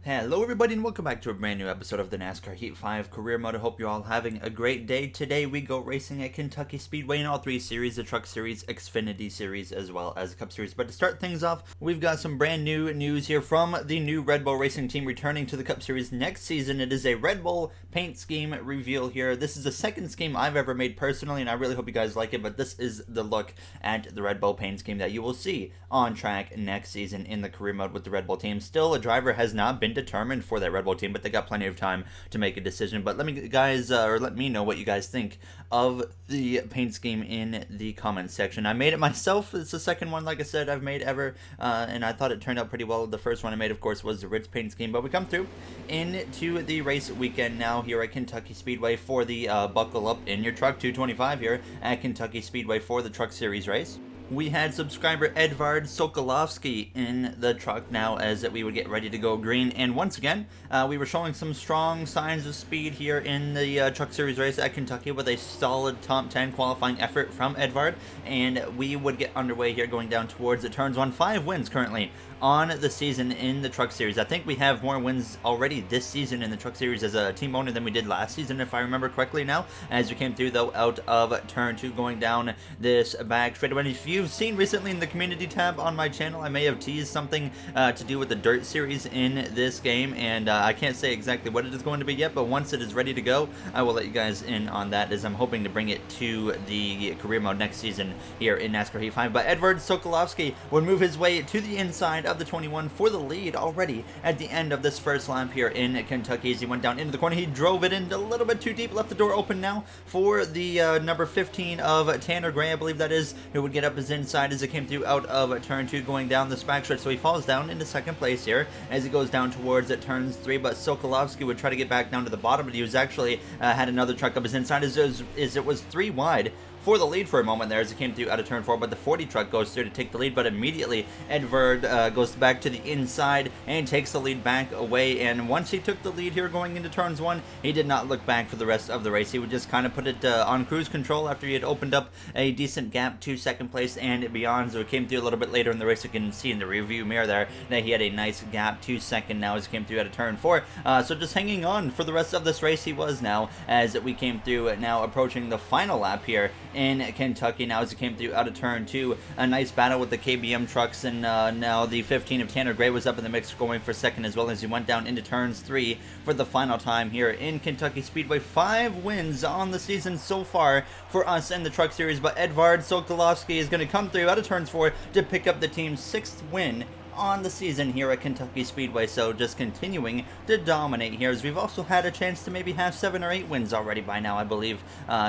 Hello everybody and welcome back to a brand new episode of the NASCAR Heat 5 Career Mode. I hope you're all having a great day. Today we go racing at Kentucky Speedway in all three series, the Truck Series, Xfinity Series, as well as the Cup Series. But to start things off, we've got some brand new news here from the new Red Bull Racing team returning to the Cup Series next season. It is a Red Bull paint scheme reveal here. This is the second scheme I've ever made personally, and I really hope you guys like it, but this is the look at the Red Bull paint scheme that you will see on track next season in the Career Mode with the Red Bull team. Still, a driver has not been determined for that Red Bull team, but they got plenty of time to make a decision. But let me know what you guys think of the paint scheme in the comments section. I made it myself. It's the second one, like I said, I've made ever, and I thought it turned out pretty well. The first one I made, of course, was the Ritz paint scheme, but we come through into the race weekend now here at Kentucky Speedway for the Buckle Up in Your Truck 225 here at Kentucky Speedway for the Truck Series race. We had subscriber Edvard Sokolovsky in the truck now as we would get ready to go green. And once again, we were showing some strong signs of speed here in the Truck Series race at Kentucky with a solid top 10 qualifying effort from Edvard. And we would get underway here going down towards the turns one. 5 wins currently on the season in the Truck Series. I think we have more wins already this season in the Truck Series as a team owner than we did last season, if I remember correctly now, as we came through, though, out of turn 2 going down this back straightaway. If you've seen recently in the community tab on my channel, I may have teased something to do with the Dirt Series in this game, and I can't say exactly what it is going to be yet, but once it is ready to go, I will let you guys in on that, as I'm hoping to bring it to the Career Mode next season here in NASCAR Heat 5. But Edvard Sokolovsky would move his way to the inside of the 21 for the lead already at the end of this first lap here in Kentucky. As he went down into the corner, he drove it in a little bit too deep, left the door open now for the number 15 of Tanner Gray, I believe that is, who would get up his inside as it came through out of turn 2 going down the back stretch. So he falls down into second place here as he goes down towards turns 3, but Sokolovsky would try to get back down to the bottom, but he was actually had another truck up his inside as it was 3 wide for the lead for a moment there as it came through out of turn 4, but the 40 truck goes through to take the lead, but immediately Edvard goes back to the inside and takes the lead back away. And once he took the lead here going into turns 1, he did not look back for the rest of the race. He would just kind of put it on cruise control after he had opened up a decent gap to second place and beyond. So it came through a little bit later in the race. You can see in the review mirror there that he had a nice gap to second now as he came through out of turn 4. So just hanging on for the rest of this race he was now as we came through, now approaching the final lap here in Kentucky now as it came through out of turn 2. A nice battle with the KBM trucks, and now the 15 of Tanner Gray was up in the mix going for second as well as he went down into turns 3 for the final time here in Kentucky Speedway. 5 wins on the season so far for us in the Truck Series, but Edvard Sokolovsky is going to come through out of turns 4 to pick up the team's 6th win on the season here at Kentucky Speedway. So just continuing to dominate here, as we've also had a chance to maybe have 7 or 8 wins already by now, I believe.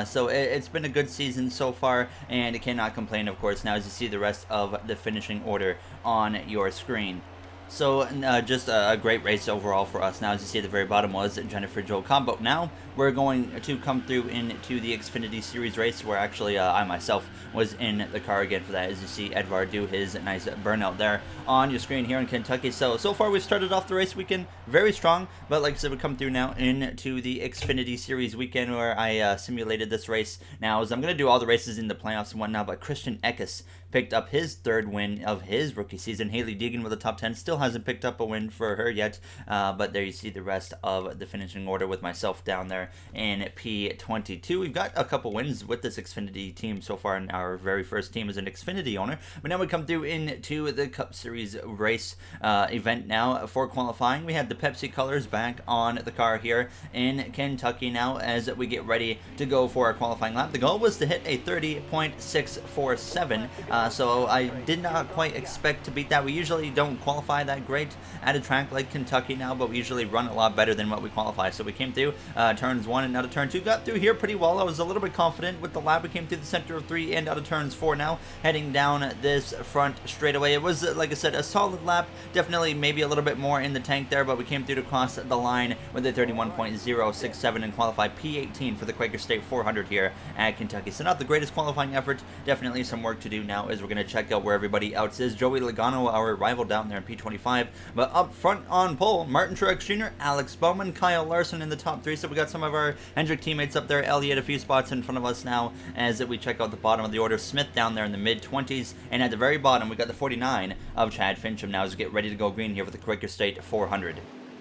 So it's been a good season so far, and it cannot complain, of course, now as you see the rest of the finishing order on your screen. So just a great race overall for us. Now, as you see at the very bottom was Jennifer Jo Combo. Now we're going to come through into the Xfinity Series race, where actually I myself was in the car again for that, as you see Edvard do his nice burnout there on your screen here in Kentucky. So far we've started off the race weekend very strong, but like I said, we come through now into the Xfinity Series weekend, where I simulated this race now, as I'm going to do all the races in the playoffs and whatnot. But Christian Eckes picked up his 3rd win of his rookie season. Haley Deegan with a top 10 still hasn't picked up a win for her yet, but there you see the rest of the finishing order with myself down there in P22. We've got a couple wins with this Xfinity team so far in our very first team as an Xfinity owner, but now we come through into the Cup Series race event now for qualifying. We have the Pepsi colors back on the car here in Kentucky now as we get ready to go for our qualifying lap. The goal was to hit a 30.647, so I did not quite expect to beat that. We usually don't qualify that great at a track like Kentucky now, but we usually run a lot better than what we qualify. So we came through turns 1 and out of turn 2, got through here pretty well. I was a little bit confident with the lap. We came through the center of 3 and out of turns 4 now, heading down this front straightaway. It was, like I said, a solid lap, definitely maybe a little bit more in the tank there, but we came through to cross the line with a 31.067 and qualify P18 for the Quaker State 400 here at Kentucky. So not the greatest qualifying effort, definitely some work to do now as we're going to check out where everybody else is. Joey Logano, our rival down there in P25, but up front on pole, Martin Truex Jr., Alex Bowman, Kyle Larson in the top 3. So we got some of our Hendrick teammates up there. Elliott a few spots in front of us now as we check out the bottom of the order. Smith down there in the mid-20s, and at the very bottom we got the 49 of Chad Fincham now as we get ready to go green here for the Quaker State 400.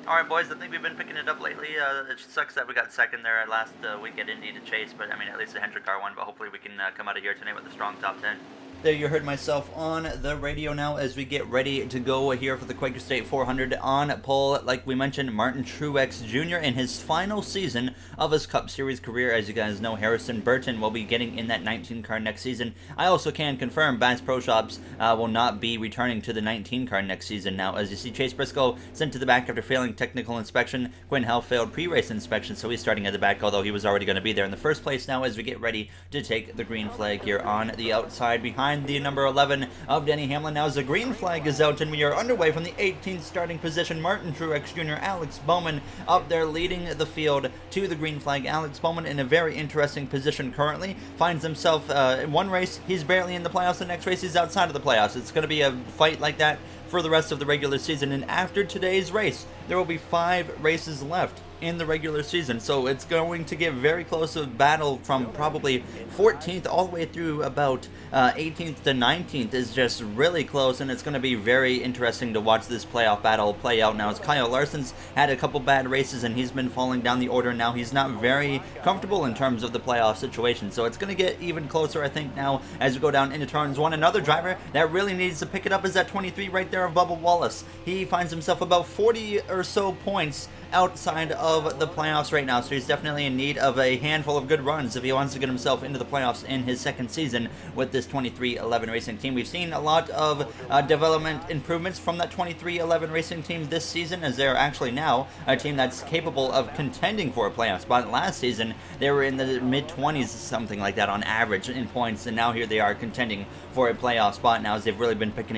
Alright, boys, I think we've been picking it up lately. It sucks that we got second there last week at Indy to chase, but I mean, at least the Hendrick car won, but hopefully we can come out of here tonight with a strong top 10. There you heard myself on the radio now as we get ready to go here for the Quaker State 400 on pole. Like we mentioned, Martin Truex Jr. in his final season of his Cup Series career. As you guys know, Harrison Burton will be getting in that 19 car next season. I also can confirm Bass Pro Shops will not be returning to the 19 car next season. Now, as you see, Chase Briscoe sent to the back after failing technical inspection. Quinn Hell failed pre-race inspection, so he's starting at the back, although he was already going to be there in the first place now as we get ready to take the green flag here on the outside behind the number 11 of Denny Hamlin. Now as the green flag is out and we are underway from the 18th starting position, Martin Truex Jr., Alex Bowman up there leading the field to the green flag. Alex Bowman in a very interesting position currently, finds himself in one race, he's barely in the playoffs, the next race he's outside of the playoffs. It's going to be a fight like that for the rest of the regular season, and after today's race, there will be 5 races left in the regular season, so it's going to get very close to battle from probably 14th all the way through about 18th to 19th is just really close, and it's going to be very interesting to watch this playoff battle play out. Now, as Kyle Larson's had a couple bad races and he's been falling down the order, now he's not very comfortable in terms of the playoff situation, so it's going to get even closer, I think, now as we go down into turns 1. Another driver that really needs to pick it up is that 23 right there of Bubba Wallace. He finds himself about 40 or so points outside of the playoffs right now, so he's definitely in need of a handful of good runs if he wants to get himself into the playoffs in his second season with this 2311 Racing team. We've seen a lot of development improvements from that 2311 Racing team this season, as they're actually now a team that's capable of contending for a playoff spot. Last season they were in the mid-20s, something like that on average in points, and now here they are contending for a playoff spot now as they've really been picking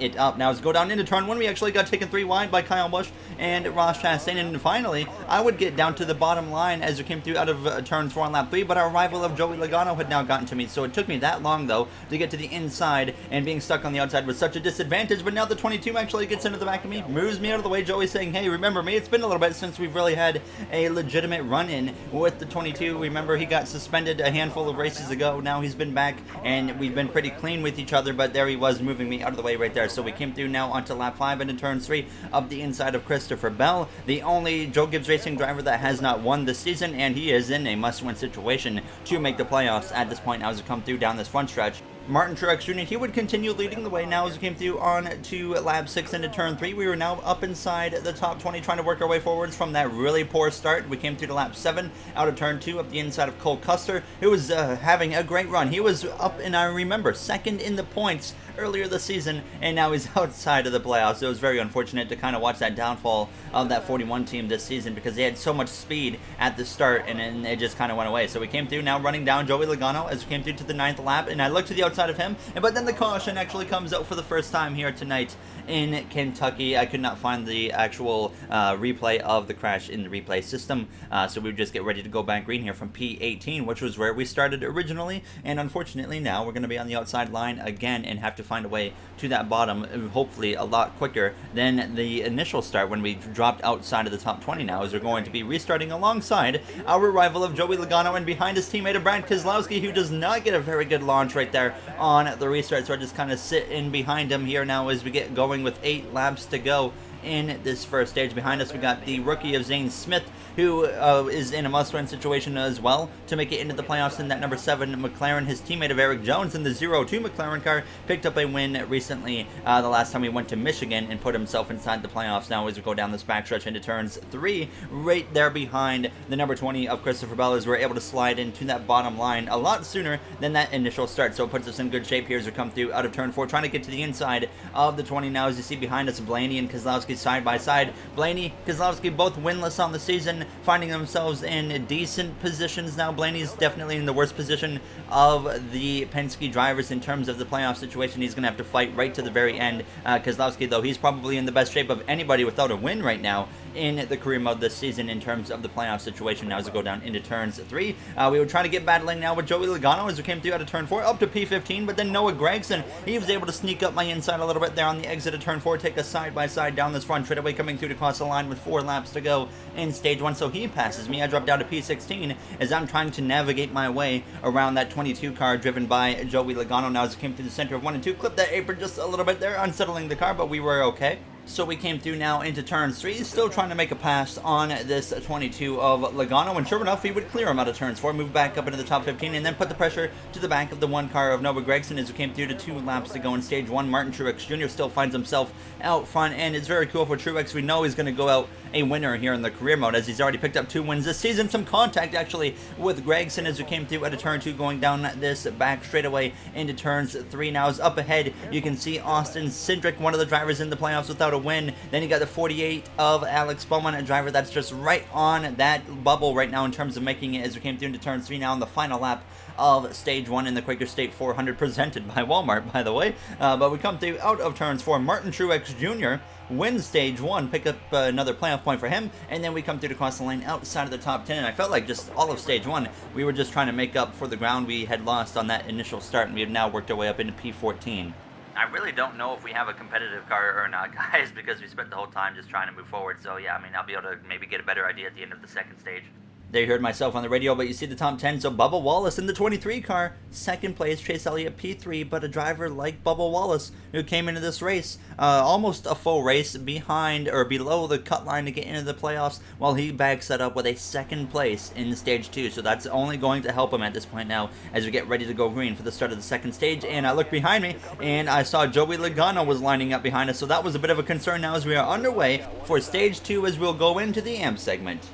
it up. Now as we go down into turn 1, we actually got taken 3 wide by Kyle Busch and Ross Chastain. And finally, I would get down to the bottom line as we came through out of turns 4 on lap 3, but our rival of Joey Logano had now gotten to me, so it took me that long, though, to get to the inside, and being stuck on the outside was such a disadvantage. But now the 22 actually gets into the back of me, moves me out of the way. Joey saying, hey, remember me? It's been a little bit since we've really had a legitimate run-in with the 22. Remember, he got suspended a handful of races ago. Now he's been back, and we've been pretty clean with each other, but there he was moving me out of the way right there. So we came through now onto lap 5 into turn 3 up the inside of Christopher Bell, the only Joe Gibbs Racing driver that has not won this season, and he is in a must-win situation to make the playoffs at this point now as we come through down this front stretch. Martin Truex Jr., he would continue leading the way now as we came through on to lap 6 into turn 3. We were now up inside the top 20, trying to work our way forwards from that really poor start. We came through to lap 7 out of turn 2 up the inside of Cole Custer, who was having a great run. He was up, and I remember, second in the points earlier this season, and now he's outside of the playoffs. It was very unfortunate to kind of watch that downfall of that 41 team this season because they had so much speed at the start, and then it just kind of went away. So we came through now running down Joey Logano as we came through to the 9th lap, and I looked to the outside of him, but then the caution actually comes out for the first time here tonight in Kentucky. I could not find the actual replay of the crash in the replay system, so we would just get ready to go back green here from P18, which was where we started originally, and unfortunately now we're going to be on the outside line again and have to find a way to that bottom, hopefully a lot quicker than the initial start when we dropped outside of the top 20 now, as we're going to be restarting alongside our rival of Joey Logano and behind his teammate of Brad Keselowski, who does not get a very good launch right there on the restart, so I just kind of sit in behind him here now as we get going with 8 laps to go in this first stage. Behind us we got the rookie of Zane Smith, who is in a must-win situation as well to make it into the playoffs in that number 7 McLaren. His teammate of Eric Jones in the 02 McLaren car picked up a win recently the last time he went to Michigan and put himself inside the playoffs now as we go down this backstretch into turns 3 right there behind the number 20 of Christopher Bell, as we're able to slide into that bottom line a lot sooner than that initial start, so it puts us in good shape here as we come through out of turn 4, trying to get to the inside of the 20 now. As you see behind us, Blaney and Keselowski side by side. Blaney, Keselowski both winless on the season, finding themselves in decent positions now. Blaney's definitely in the worst position of the Penske drivers in terms of the playoff situation. He's going to have to fight right to the very end. Keselowski, though, he's probably in the best shape of anybody without a win right now in the career mode this season in terms of the playoff situation now as we go down into turns 3. We were trying to get battling now with Joey Logano as we came through out of turn 4 up to P15, but then Noah Gragson, he was able to sneak up my inside a little bit there on the exit of turn 4, take us side by side down this front straightaway, coming through to cross the line with 4 laps to go in stage 1, so he passes me. I drop down to P16 as I'm trying to navigate my way around that 22 car driven by Joey Logano now as it came through the center of 1 and 2. Clipped that apron just a little bit there, unsettling the car, but we were okay. So we came through now into turn 3, still trying to make a pass on this 22 of Logano, and sure enough, he would clear him out of turns 4, move back up into the top 15, and then put the pressure to the back of the one car of Noah Gragson as we came through to 2 laps to go in stage 1. Martin Truex Jr. still finds himself out front, and it's very cool for Truex. We know he's going to go out a winner here in the career mode, as he's already picked up 2 wins this season. Some contact actually with Gragson as we came through at a turn 2, going down this back straightaway into turns 3. Now is up ahead, you can see Austin Cindric, one of the drivers in the playoffs without a win. Then you got the 48 of Alex Bowman, a driver that's just right on that bubble right now in terms of making it as we came through into turn 3 now in the final lap of stage 1 in the Quaker State 400, presented by Walmart, by the way. But we come through out of turns 4. Martin Truex Jr. wins stage 1, pick up another playoff point for him, and then we come through to cross the lane outside of the top 10, and I felt like just all of stage 1, we were just trying to make up for the ground we had lost on that initial start, and we have now worked our way up into P14. I really don't know if we have a competitive car or not, guys, because we spent the whole time just trying to move forward. So, yeah, I mean, I'll be able to maybe get a better idea at the end of the second stage. There you heard myself on the radio, but you see the top 10. So Bubba Wallace in the 23 car, second place, Chase Elliott P3, but a driver like Bubba Wallace who came into this race almost a full race behind or below the cut line to get into the playoffs, while he backs that up with a second place in stage 2. So that's only going to help him at this point now as we get ready to go green for the start of the second stage. And I looked behind me and I saw Joey Logano was lining up behind us, so that was a bit of a concern now as we are underway for stage 2 as we'll go into the AMP segment.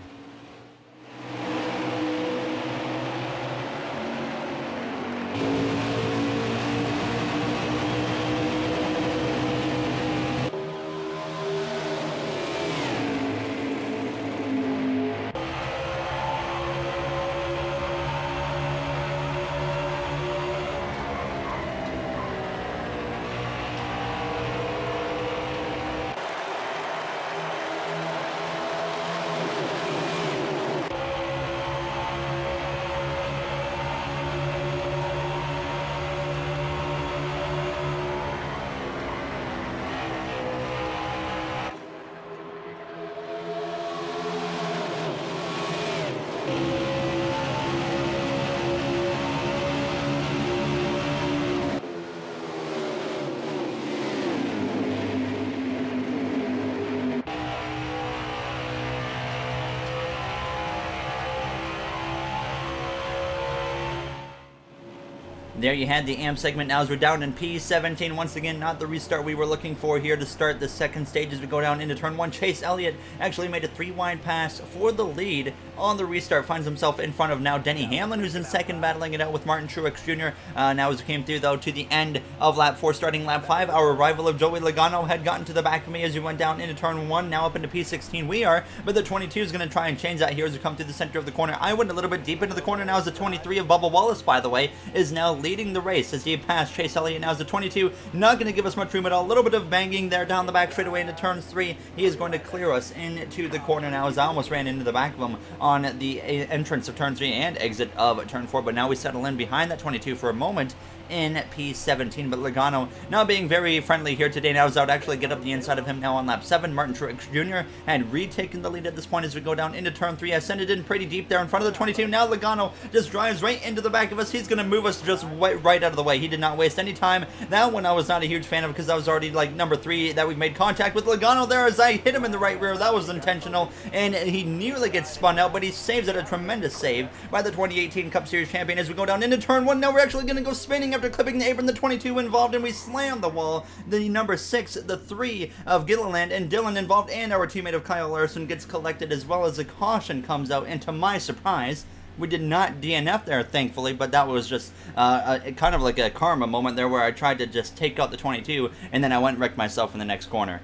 There you had the AMP segment. Now as we're down in P17, once again, not the restart we were looking for here to start the second stage as we go down into turn 1. Chase Elliott actually made a 3-wide pass for the lead on the restart, finds himself in front of now Denny Hamlin, who's in second, battling it out with Martin Truex Jr. Now as we came through, though, to the end of lap 4, starting lap 5, our rival of Joey Logano had gotten to the back of me as we went down into turn 1, now up into P16 we are, but the 22 is going to try and change that here as we come through the center of the corner. I went a little bit deep into the corner now as the 23 of Bubba Wallace, by the way, is now leading the race as he passed Chase Elliott. Now as the 22, not going to give us much room at all. A little bit of banging there down the back straightaway into turns 3. He is going to clear us into the corner now as I almost ran into the back of him on the entrance of turn 3 and exit of turn 4, but now we settle in behind that 22 for a moment in P17, but Logano now being very friendly here today. Now as I would actually get up the inside of him now on lap 7. Martin Truex Jr. had retaken the lead at this point as we go down into turn 3. I sent it in pretty deep there in front of the 22. Now Logano just drives right into the back of us. He's going to move us just right out of the way. He did not waste any time. That one I was not a huge fan of because that was already like number 3 that we've made contact with Logano there as I hit him in the right rear. That was intentional, and he nearly gets spun out, but he saves it, a tremendous save by the 2018 Cup Series champion as we go down into turn 1. Now we're actually going to go spinning after clipping the apron, the 22 involved, and we slam the wall. The number 6, the 3 of Gilliland and Dylan involved, and our teammate of Kyle Larson gets collected, as well as a caution comes out, and to my surprise, we did not DNF there, thankfully, but that was just kind of like a karma moment there where I tried to just take out the 22, and then I went and wrecked myself in the next corner.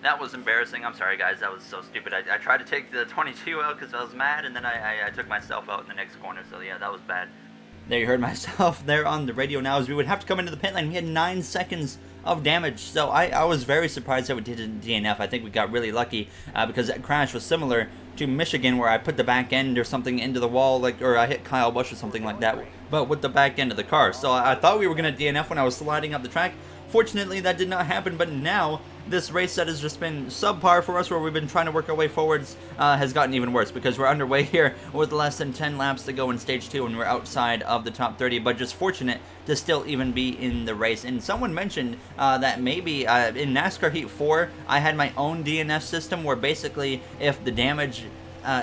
That was embarrassing. I'm sorry, guys. That was so stupid. I tried to take the 22 out because I was mad, and then I took myself out in the next corner, so yeah, that was bad. There you heard myself there on the radio now as we would have to come into the pit lane. We had 9 seconds of damage, so I was very surprised that we didn't DNF. I think we got really lucky because that crash was similar to Michigan where I put the back end or something into the wall, or I hit Kyle Busch or something like that, but with the back end of the car. So I thought we were going to DNF when I was sliding up the track. Fortunately, that did not happen, but now this race that has just been subpar for us, where we've been trying to work our way forwards, has gotten even worse, because we're underway here with less than 10 laps to go in stage 2, and we're outside of the top 30, but just fortunate to still even be in the race. And someone mentioned that maybe in NASCAR Heat 4, I had my own DNF system, where basically if the damage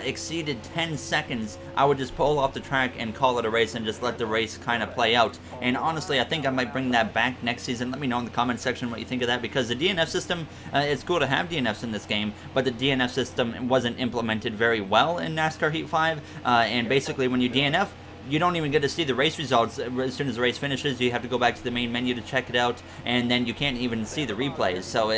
exceeded 10 seconds, I would just pull off the track and call it a race and just let the race kind of play out. And honestly, I think I might bring that back next season. Let me know in the comment section what you think of that, because the DNF system, it's cool to have DNFs in this game, but the DNF system wasn't implemented very well in NASCAR Heat 5, and basically when you DNF, you don't even get to see the race results. As soon as the race finishes, you have to go back to the main menu to check it out, and then you can't even see the replays. So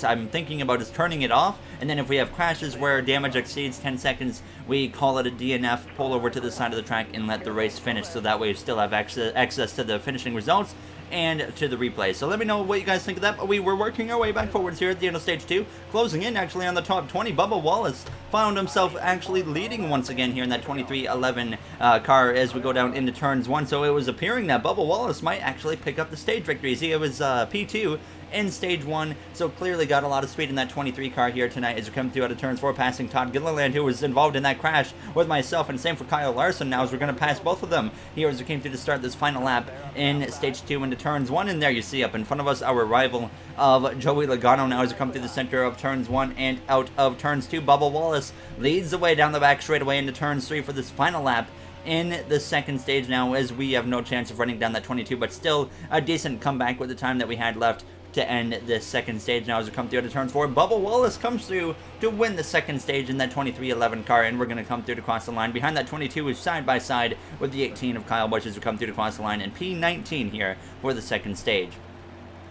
I'm thinking about just turning it off, and then if we have crashes where damage exceeds 10 seconds, we call it a DNF, pull over to the side of the track, and let the race finish, so that way we still have access to the finishing results and to the replay. So let me know what you guys think of that. But we were working our way back forwards here at the end of stage 2, closing in actually on the top 20. Bubba Wallace found himself actually leading once again here in that 2311 car as we go down into turns 1. So it was appearing that Bubba Wallace might actually pick up the stage victories. He was P2 in stage 1, so clearly got a lot of speed in that 23 car here tonight as we come through out of turns 4, passing Todd Gilliland, who was involved in that crash with myself, and same for Kyle Larson now as we're going to pass both of them here as we came through to start this final lap in stage 2 into turns 1. And there you see up in front of us our rival of Joey Logano now as we come through the center of turns 1 and out of turns 2. Bubba Wallace leads the way down the back straightaway into turns 3 for this final lap in the second stage now, as we have no chance of running down that 22, but still a decent comeback with the time that we had left to end this second stage now as we come through to turn 4. Bubba Wallace comes through to win the second stage in that 2311 car, and we're going to come through to cross the line. Behind that 22 is side by side with the 18 of Kyle Busch as we come through to cross the line, and P19 here for the second stage.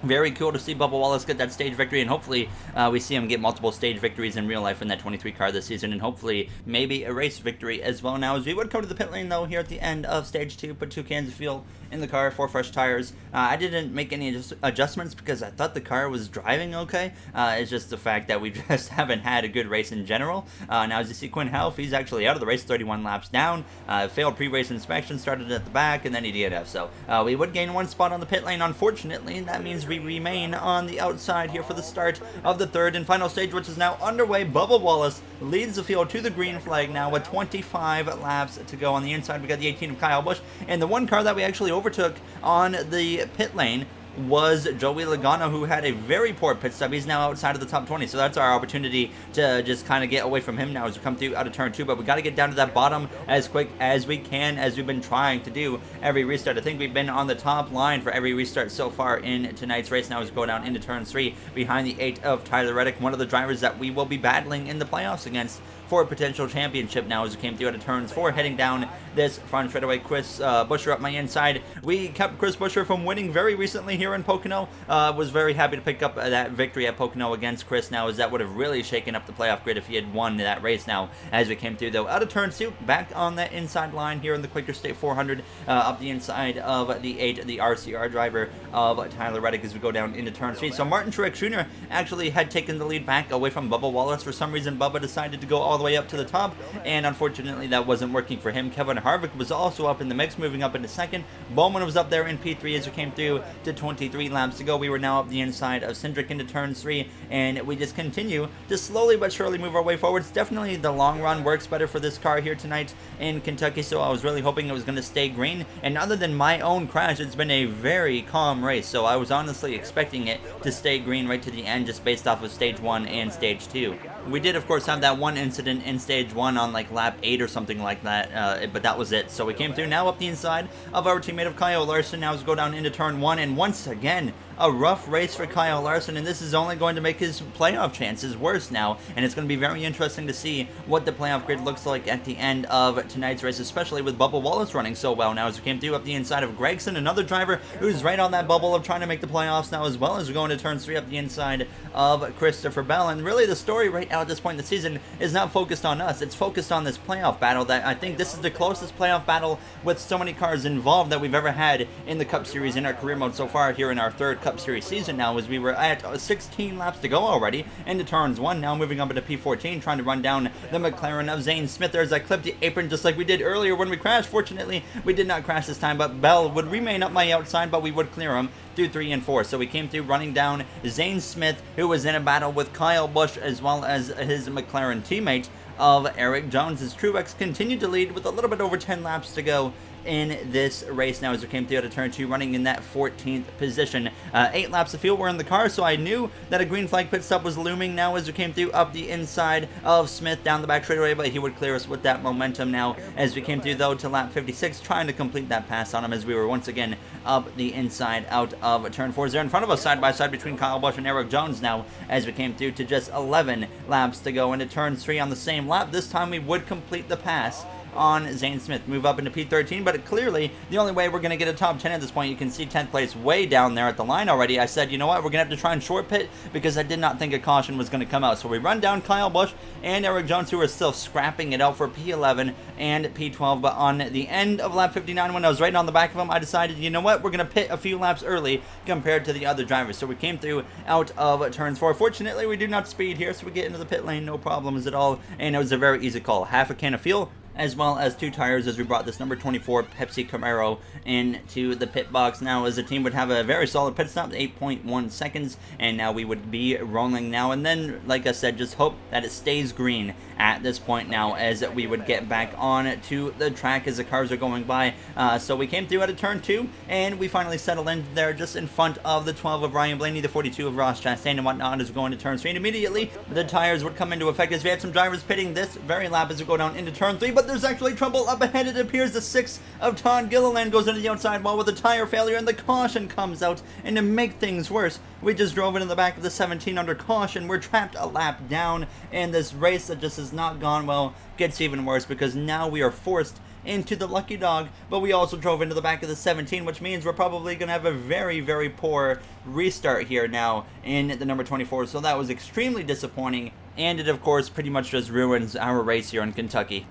Very cool to see Bubba Wallace get that stage victory, and hopefully we see him get multiple stage victories in real life in that 23 car this season, and hopefully maybe a race victory as well. Now, as we would come to the pit lane, though, here at the end of stage 2, put 2 cans of fuel in the car, 4 fresh tires. I didn't make any adjustments because I thought the car was driving okay. It's just the fact that we just haven't had a good race in general. Now, as you see, Quinn Half, he's actually out of the race, 31 laps down. Failed pre-race inspection, started at the back, and then he DNF. So we would gain 1 spot on the pit lane, unfortunately. That means we remain on the outside here for the start of the third and final stage, which is now underway. Bubba Wallace leads the field to the green flag now with 25 laps to go. On the inside, we got the 18 of Kyle Busch, and the one car that we actually overtook on the pit lane was Joey Logano, who had a very poor pit stop. He's now outside of the top 20, so that's our opportunity to just kind of get away from him now as we come through out of turn 2, but we got to get down to that bottom as quick as we can, as we've been trying to do every restart. I think we've been on the top line for every restart so far in tonight's race now as we go down into turn 3 behind the 8 of Tyler Reddick, one of the drivers that we will be battling in the playoffs against for a potential championship now as we came through out of turns 4, heading down this front straightaway. Chris Buescher up my inside. We kept Chris Buescher from winning very recently here in Pocono. Was very happy to pick up that victory at Pocono against Chris now, as that would have really shaken up the playoff grid if he had won that race now as we came through, though. Out of turn 2, back on that inside line here in the Quaker State 400, up the inside of the 8, the RCR driver of Tyler Reddick as we go down into turn 3. So Martin Truex Jr. actually had taken the lead back away from Bubba Wallace. For some reason, Bubba decided to go all the way up to the top, and unfortunately that wasn't working for him. Kevin Harvick was also up in the mix, moving up into second. Bowman was up there in P3 as we came through to 23 laps to go. We were now up the inside of Cindric into turn 3, and we just continue to slowly but surely move our way forwards. Definitely the long run works better for this car here tonight in Kentucky, so I was really hoping it was going to stay green, and other than my own crash, it's been a very calm race, so I was honestly expecting it to stay green right to the end just based off of stage 1 and stage 2. We did, of course, have that one incident in stage 1 on like lap 8 or something like that, but that was it. So we came through now up the inside of our teammate of Kyle Larson now as we go down into turn 1, and once again a rough race for Kyle Larson, and this is only going to make his playoff chances worse now, and it's going to be very interesting to see what the playoff grid looks like at the end of tonight's race, especially with Bubba Wallace running so well now as we came through up the inside of Gregson, another driver who's right on that bubble of trying to make the playoffs now, as well as we go into turn 3 up the inside of Christopher Bell. And really the story right now at this point in the season is not focused on us, it's focused on this playoff battle. That I think this is the closest playoff battle with so many cars involved that we've ever had in the Cup Series in our career mode so far here in our third Cup Series season now, as we were at 16 laps to go already into turns 1, now moving up into P14, trying to run down the McLaren of Zane Smith. There's I clipped the apron just like we did earlier when we crashed. Fortunately, we did not crash this time, but Bell would remain up my outside, but we would clear him through 3 and 4. So we came through running down Zane Smith, who was in a battle with Kyle Busch as well as his McLaren teammate of Eric Jones, as Truex continued to lead with a little bit over 10 laps to go in this race now, as we came through out of turn 2, running in that 14th position. 8 laps of fuel were in the car, so I knew that a green flag pit stop was looming now as we came through up the inside of Smith down the back straightaway, but he would clear us with that momentum now as we came through though to lap 56, trying to complete that pass on him, as we were once again up the inside out of turn 4. There in front of us side by side between Kyle Busch and Eric Jones now, as we came through to just 11 laps to go into turn 3 on the same lap. This time we would complete the pass on Zane Smith, move up into P13, but clearly the only way we're going to get a top 10 at this point, you can see 10th place way down there at the line already. I said, you know what, we're going to have to try and short pit because I did not think a caution was going to come out. So we run down Kyle Busch and Eric Jones, who are still scrapping it out for P11 and P12, but on the end of lap 59, when I was right on the back of him, I decided, you know what, we're going to pit a few laps early compared to the other drivers. So we came through out of turns 4. Fortunately, we do not speed here, so we get into the pit lane, no problems at all, and it was a very easy call. Half a can of fuel, as well as 2 tires, as we brought this number 24 Pepsi Camaro into the pit box now, as the team would have a very solid pit stop, 8.1 seconds, and now we would be rolling now. And then, like I said, just hope that it stays green at this point now, as we would get back on to the track as the cars are going by. So we came through at a turn 2, and we finally settled in there just in front of the 12 of Ryan Blaney, the 42 of Ross Chastain, and whatnot, as we go into turn 3. And immediately, the tires would come into effect as we had some drivers pitting this very lap as we go down into turn 3, but there's actually trouble up ahead. It appears the 6 of Todd Gilliland goes into the outside wall with a tire failure, and the caution comes out, and to make things worse, we just drove into the back of the 17 under caution. We're trapped a lap down, and this race that just has not gone well gets even worse, because now we are forced into the lucky dog, but we also drove into the back of the 17, which means we're probably going to have a very, very poor restart here now in the number 24, so that was extremely disappointing, and it of course pretty much just ruins our race here in Kentucky.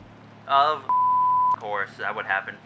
Of course, that would happen.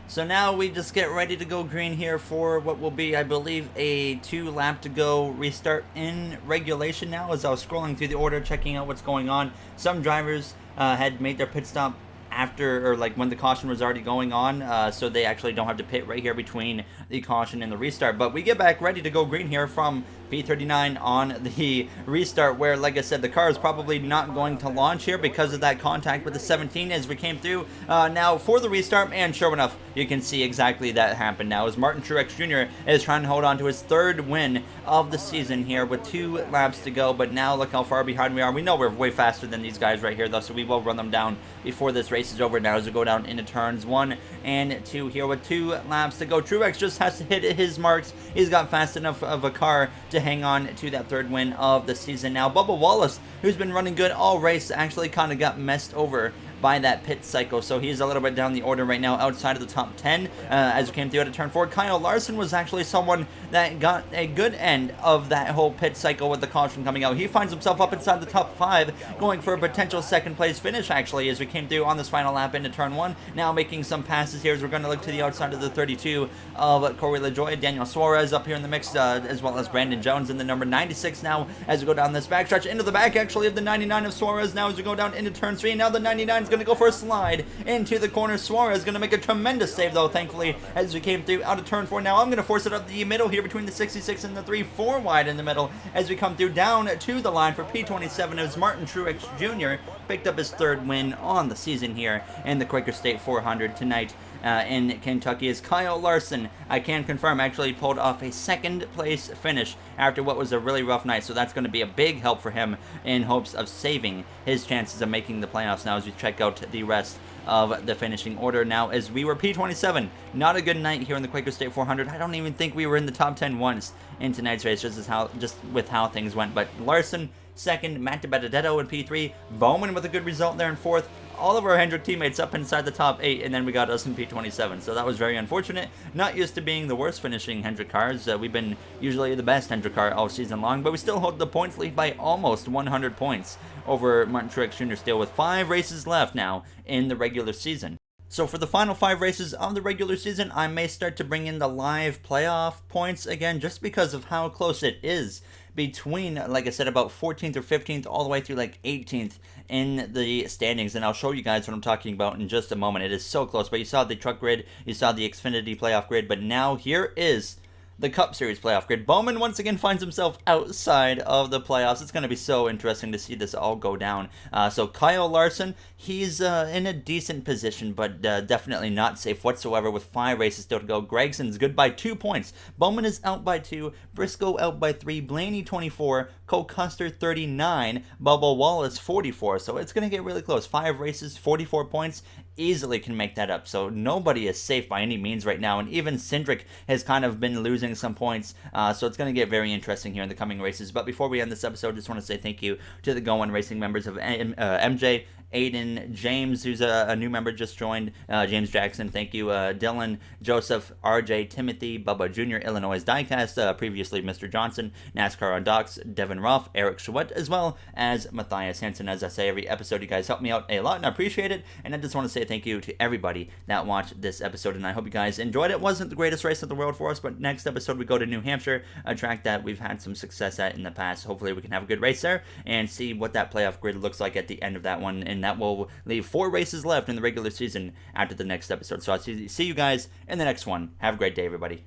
So now we just get ready to go green here for what will be, I believe, a 2 lap to go restart in regulation now, as I was scrolling through the order, checking out what's going on. Some drivers had made their pit stop after, or like when the caution was already going on, so they actually don't have to pit right here between the caution and the restart. But we get back ready to go green here from P39 on the restart, where, like I said, the car is probably not going to launch here because of that contact with the 17 as we came through now for the restart. And sure enough, you can see exactly that happened now, as Martin Truex Jr. is trying to hold on to his 3rd win of the season here with 2 laps to go. But now look how far behind we are. We know we're way faster than these guys right here, though, so we will run them down before this race is over now, as we go down into turns 1 and 2 here with 2 laps to go. Truex just has to hit his marks. He's got fast enough of a car to hang on to that 3rd win of the season now. Bubba Wallace, who's been running good all race, actually kind of got messed over by that pit cycle, so he's a little bit down the order right now, outside of the top 10 as we came through at turn 4. Kyle Larson was actually someone that got a good end of that whole pit cycle with the caution coming out. He finds himself up inside the top 5, going for a potential 2nd place finish, actually, as we came through on this final lap into turn 1. Now making some passes here as we're going to look to the outside of the 32 of Corey LaJoie. Daniel Suarez up here in the mix, as well as Brandon Jones in the number 96 now, as we go down this backstretch into the back, actually, of the 99 of Suarez now as we go down into turn 3. Now the 99 is going to go for a slide into the corner. Suarez going to make a tremendous save, though, thankfully, as we came through out of turn 4. Now I'm going to force it up the middle here between the 66 and the 3, 4 wide in the middle as we come through down to the line for P27 as Martin Truex Jr. picked up his 3rd win on the season here in the Quaker State 400 tonight in Kentucky, as Kyle Larson, I can confirm, actually pulled off a 2nd place finish after what was a really rough night, so that's going to be a big help for him in hopes of saving his chances of making the playoffs now as we check out the rest of the finishing order now, as we were P27. Not a good night here in the Quaker State 400. I don't even think we were in the top 10 once in tonight's race, just with how things went. But Larson 2nd, Matt DiBenedetto in P3, Bowman with a good result there in 4th, all of our Hendrick teammates up inside the top 8, and then we got us in P27, so that was very unfortunate. Not used to being the worst finishing Hendrick cars. We've been usually the best Hendrick car all season long, but we still hold the points lead by almost 100 points over Martin Truex Jr. still, with 5 races left now in the regular season. So for the final 5 races of the regular season, I may start to bring in the live playoff points again, just because of how close it is between, like I said, about 14th or 15th all the way through like 18th in the standings. And I'll show you guys what I'm talking about in just a moment. It is so close, but you saw the truck grid, you saw the Xfinity playoff grid, but now here is the Cup Series playoff grid. Bowman once again finds himself outside of the playoffs. It's going to be so interesting to see this all go down. So Kyle Larson, he's in a decent position, but definitely not safe whatsoever with 5 races still to go. Gregson's good by 2 points. Bowman is out by 2. Briscoe out by 3. Blaney 24. Cole Custer 39. Bubba Wallace 44. So it's going to get really close. 5 races, 44 points. Easily can make that up. So nobody is safe by any means right now. And even Cindric has kind of been losing some points. So it's going to get very interesting here in the coming races. But before we end this episode, just want to say thank you to the Go One Racing members of MJ, Aiden, James, who's a new member just joined, James Jackson, thank you, Dylan, Joseph, RJ, Timothy, Bubba Jr., Illinois Diecast, previously Mr. Johnson, NASCAR on Docks, Devin Ruff, Eric Chouette, as well as Matthias Hansen. As I say every episode, you guys help me out a lot, and I appreciate it, and I just want to say thank you to everybody that watched this episode, and I hope you guys enjoyed it. It wasn't the greatest race in the world for us, but next episode we go to New Hampshire, a track that we've had some success at in the past. Hopefully we can have a good race there, and see what that playoff grid looks like at the end of that one, and that will leave 4 races left in the regular season after the next episode. So I'll see you guys in the next one. Have a great day, everybody.